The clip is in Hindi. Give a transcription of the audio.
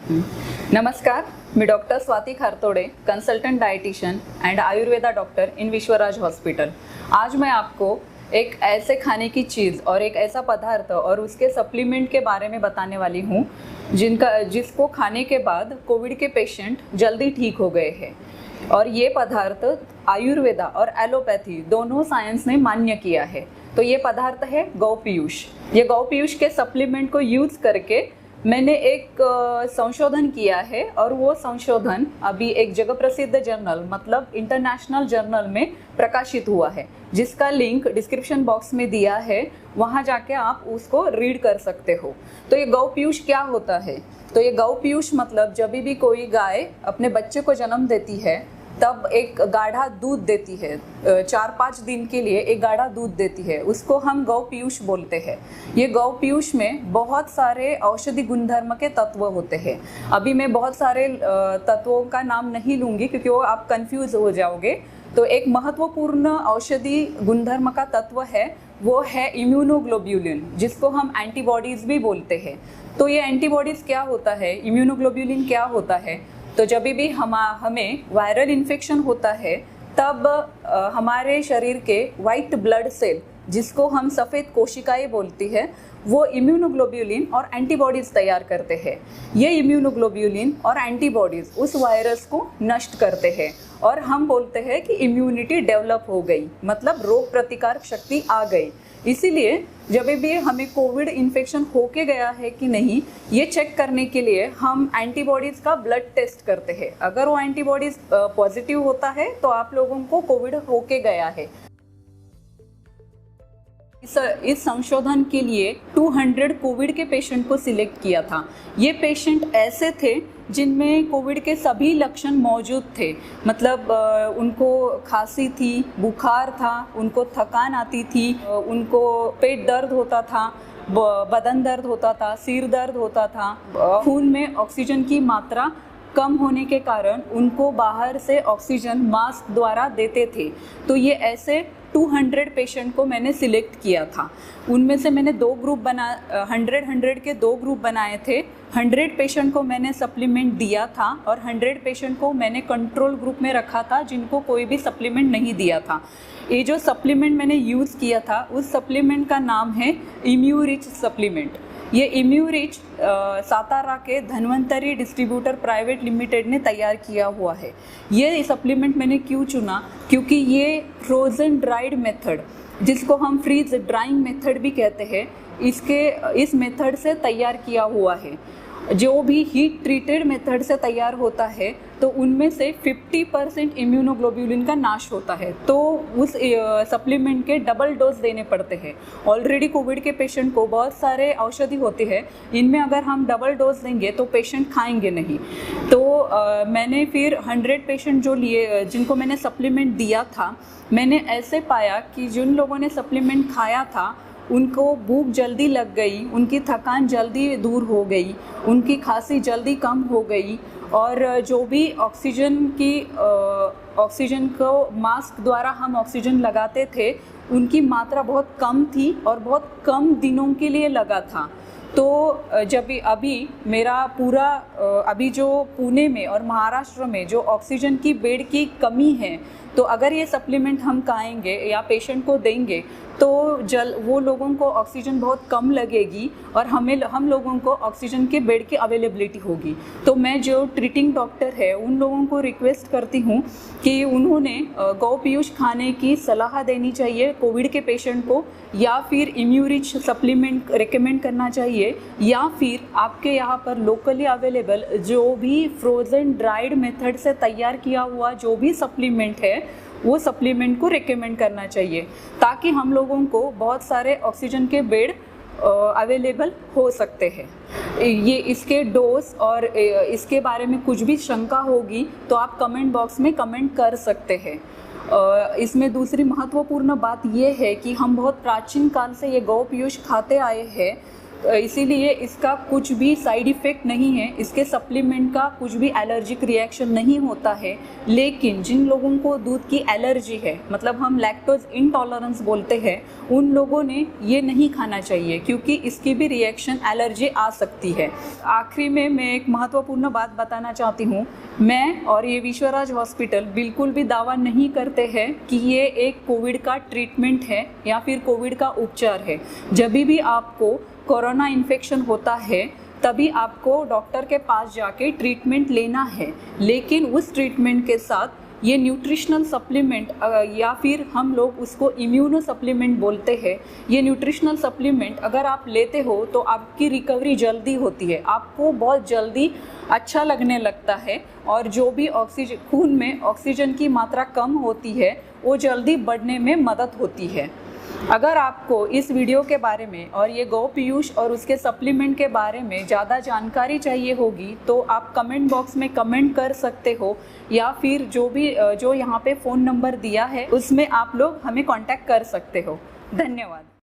नमस्कार, मैं doctor Swati Khartode, consultant dietitian and Ayurveda doctor in Vishwaraj hospital. आज मैं आपको एक ऐसे खाने की चीज़ और एक ऐसा पदार्थ और उसके सप्लीमेंट के बारे में बताने वाली हूँ जिसको खाने के बाद कोविड के पेशेंट जल्दी ठीक हो गए हैं। और ये पदार्थ आयुर्वेदा और एलोपैथी दोनों साइंस ने मान्य किया है। तो ये पदार्थ है गौ पीयूष। ये गौ पीयूष के सप्लीमेंट को यूज़ करके मैंने एक संशोधन किया है और वो संशोधन अभी एक जगह प्रसिद्ध जर्नल मतलब इंटरनेशनल जर्नल में प्रकाशित हुआ है, जिसका लिंक डिस्क्रिप्शन बॉक्स में दिया है। वहाँ जाके आप उसको रीड कर सकते हो। तो ये गौ पीयूष क्या होता है? तो ये गौ पीयूष मतलब जब भी कोई गाय अपने बच्चे को जन्म देती है तब एक गाढ़ा दूध देती है, 4-5 दिन के लिए एक गाढ़ा दूध देती है, उसको हम गौ पीयूष बोलते हैं। ये गौ पीयूष में बहुत सारे औषधि गुणधर्म के तत्व होते हैं। अभी मैं बहुत सारे तत्वों का नाम नहीं लूँगी क्योंकि वो आप कंफ्यूज हो जाओगे। तो एक महत्वपूर्ण औषधि गुणधर्म का तत्व है, वो है इम्यूनोग्लोब्यूलिन, जिसको हम एंटीबॉडीज़ भी बोलते हैं। तो ये एंटीबॉडीज़ क्या होता है, इम्यूनोग्लोब्यूलिन क्या होता है? तो जब भी हमें वायरल इन्फेक्शन होता है तब हमारे शरीर के वाइट ब्लड सेल, जिसको हम सफ़ेद कोशिकाएं बोलती है, वो इम्यूनोग्लोब्यूलिन और एंटीबॉडीज़ तैयार करते हैं। ये इम्यूनोग्लोब्यूलिन और एंटीबॉडीज़ उस वायरस को नष्ट करते हैं और हम बोलते हैं कि इम्यूनिटी डेवलप हो गई, मतलब रोग प्रतिकारक शक्ति आ गई। इसीलिए जब भी हमें कोविड इन्फेक्शन होके गया है कि नहीं, ये चेक करने के लिए हम एंटीबॉडीज़ का ब्लड टेस्ट करते हैं। अगर वो एंटीबॉडीज़ पॉजिटिव होता है तो आप लोगों को कोविड होके गया है। इस संशोधन के लिए 200 कोविड के पेशेंट को सिलेक्ट किया था। ये पेशेंट ऐसे थे जिनमें कोविड के सभी लक्षण मौजूद थे, मतलब उनको खांसी थी, बुखार था, उनको थकान आती थी, उनको पेट दर्द होता था, बदन दर्द होता था, सिर दर्द होता था, खून में ऑक्सीजन की मात्रा कम होने के कारण उनको बाहर से ऑक्सीजन मास्क द्वारा देते थे। तो ये ऐसे 200 पेशेंट को मैंने सिलेक्ट किया था। उनमें से मैंने 2 ग्रुप 100 के 2 ग्रुप बनाए थे। 100 पेशेंट को मैंने सप्लीमेंट दिया था और 100 पेशेंट को मैंने कंट्रोल ग्रुप में रखा था, जिनको कोई भी सप्लीमेंट नहीं दिया था। ये जो सप्लीमेंट मैंने यूज़ किया था उस सप्लीमेंट का नाम है इम्यूरिच सप्लीमेंट। ये इम्यूरिच सातारा के धन्वंतरी डिस्ट्रीब्यूटर प्राइवेट लिमिटेड ने तैयार किया हुआ है। ये सप्लीमेंट मैंने क्यों चुना? क्योंकि ये फ्रोज़न ड्राइड मेथड, जिसको हम फ्रीज ड्राइंग मेथड भी कहते हैं, इस मेथड से तैयार किया हुआ है। जो भी हीट ट्रीटेड मेथड से तैयार होता है तो उनमें से 50% इम्यूनोग्लोब्यूलिन का नाश होता है। तो उस सप्लीमेंट के डबल डोज देने पड़ते हैं। ऑलरेडी कोविड के पेशेंट को बहुत सारे औषधि होते हैं, इनमें अगर हम डबल डोज देंगे तो पेशेंट खाएंगे नहीं। तो मैंने फिर 100 पेशेंट जिनको मैंने सप्लीमेंट दिया था, मैंने ऐसे पाया कि जिन लोगों ने सप्लीमेंट खाया था उनको भूख जल्दी लग गई, उनकी थकान जल्दी दूर हो गई, उनकी खांसी जल्दी कम हो गई, और जो भी ऑक्सीजन को मास्क द्वारा हम ऑक्सीजन लगाते थे उनकी मात्रा बहुत कम थी और बहुत कम दिनों के लिए लगा था। तो जब अभी मेरा पूरा अभी जो पुणे में और महाराष्ट्र में जो ऑक्सीजन की बेड की कमी है, तो अगर ये सप्लीमेंट हम खाएंगे या पेशेंट को देंगे तो वो लोगों को ऑक्सीजन बहुत कम लगेगी और हम लोगों को ऑक्सीजन के बेड की अवेलेबिलिटी होगी। तो मैं जो ट्रीटिंग डॉक्टर है उन लोगों को रिक्वेस्ट करती हूँ कि उन्होंने गौ पीयूष खाने की सलाह देनी चाहिए कोविड के पेशेंट को, या फिर इम्यूरिच सप्लीमेंट रिकमेंड करना चाहिए, या फिर आपके यहाँ पर लोकली अवेलेबल जो भी फ्रोज़न ड्राइड मेथड से तैयार किया हुआ जो भी सप्लीमेंट है वो सप्लीमेंट को रिकमेंड करना चाहिए, ताकि हम लोगों को बहुत सारे ऑक्सीजन के बेड अवेलेबल हो सकते हैं। ये इसके डोज और इसके बारे में कुछ भी शंका होगी तो आप कमेंट बॉक्स में कमेंट कर सकते हैं। इसमें दूसरी महत्वपूर्ण बात ये है कि हम बहुत प्राचीन काल से ये गौ पीयूष खाते आए हैं। इसीलिए इसका कुछ भी साइड इफ़ेक्ट नहीं है, इसके सप्लीमेंट का कुछ भी एलर्जिक रिएक्शन नहीं होता है। लेकिन जिन लोगों को दूध की एलर्जी है, मतलब हम लैक्टोज इंटॉलरेंस बोलते हैं, उन लोगों ने ये नहीं खाना चाहिए क्योंकि इसकी भी रिएक्शन एलर्जी आ सकती है। आखिरी में मैं एक महत्वपूर्ण बात बताना चाहती हूँ। मैं और ये विश्वराज हॉस्पिटल बिल्कुल भी दावा नहीं करते हैं कि ये एक कोविड का ट्रीटमेंट है या फिर कोविड का उपचार है। जब भी आपको कोरोना इन्फेक्शन होता है तभी आपको डॉक्टर के पास जाके ट्रीटमेंट लेना है, लेकिन उस ट्रीटमेंट के साथ ये न्यूट्रिशनल सप्लीमेंट या फिर हम लोग उसको इम्यूनो सप्लीमेंट बोलते हैं, ये न्यूट्रिशनल सप्लीमेंट अगर आप लेते हो तो आपकी रिकवरी जल्दी होती है, आपको बहुत जल्दी अच्छा लगने लगता है और जो भी ऑक्सीजन खून में ऑक्सीजन की मात्रा कम होती है वो जल्दी बढ़ने में मदद होती है। अगर आपको इस वीडियो के बारे में और ये गो पीयूष और उसके सप्लीमेंट के बारे में ज़्यादा जानकारी चाहिए होगी तो आप कमेंट बॉक्स में कमेंट कर सकते हो या फिर जो यहाँ पे फ़ोन नंबर दिया है उसमें आप लोग हमें कांटेक्ट कर सकते हो। धन्यवाद।